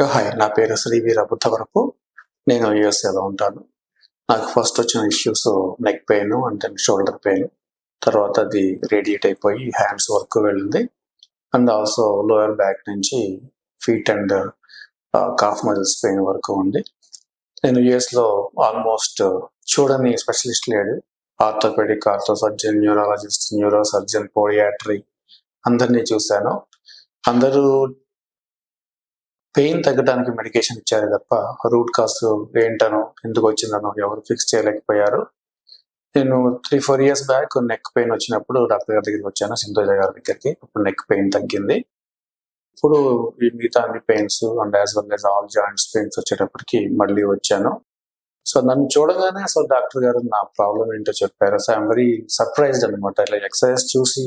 Hi, నా పేరు శ్రీవీర బుద్ధవరపు. నేను యూఎస్ఏలో ఉంటాను. నాకు ఫస్ట్ వచ్చిన issues neck pain and then shoulder pain. తర్వాత అది రేడియేట్ అయిపోయి హ్యాండ్స్ వరకు వెళ్ళింది. అండ్ ఆల్సో లోయర్ బ్యాక్ నుంచి feet and calf muscles pain వరకు ఉంది. నేను యూఎస్లో ఆల్మోస్ట్ చూడని స్పెషలిస్ట్ లేడు. Orthopedic, ortho surgeon, neurologist, neuro surgeon, podiatry అందరినీ చూశాను. అందరూ పెయిన్ తగ్గడానికి మెడికేషన్ ఇచ్చారు తప్ప రూట్ కాజ్ ఏంటనో, ఎందుకు వచ్చిందనో ఎవరు ఫిక్స్ చేయలేకపోయారు. నేను 3-4 years బ్యాక్ నెక్ పెయిన్ వచ్చినప్పుడు డాక్టర్ గారి దగ్గరికి వచ్చాను, సింధుజ గారి దగ్గరికి. అప్పుడు నెక్ పెయిన్ తగ్గింది. ఇప్పుడు ఈ మిగతా అన్ని pains and as well as all joints pains వచ్చేటప్పటికి మళ్ళీ వచ్చాను. సో నన్ను చూడగానే అసలు డాక్టర్ గారు నా ప్రాబ్లం ఏంటో చెప్పారు. సో ఐఎమ్ వెరీ సర్ప్రైజ్డ్ అనమాట. ఇలా ఎక్సర్సైజ్ చూసి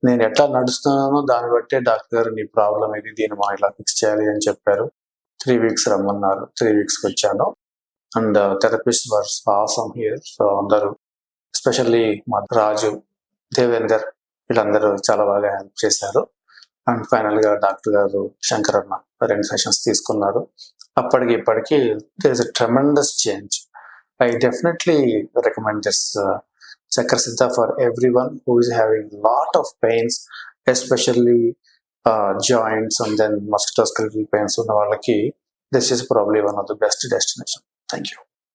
నేను ఎట్లా నడుస్తున్నానో దాన్ని బట్టే డాక్టర్ గారు నీ ప్రాబ్లం ఇది, దీన్ని మనం ఇలా ఫిక్స్ చేయాలి అని చెప్పారు. 3 weeks రమ్మన్నారు. 3 weeks వచ్చాను. And therapist were awesome here. So అందరూ ఎస్పెషల్లీ మా రాజు, దేవేందర్ వీళ్ళందరూ చాలా బాగా హెల్ప్ చేశారు. అండ్ ఫైనల్ గా డాక్టర్ గారు శంకరన్న 2 sessions తీసుకున్నారు. అప్పటికి ఇప్పటికి there is a tremendous change. I definitely recommend this Chakra Siddha for everyone who is having lot of pains, especially joints and then musculoskeletal pains. This is probably one of the best destination. Thank you.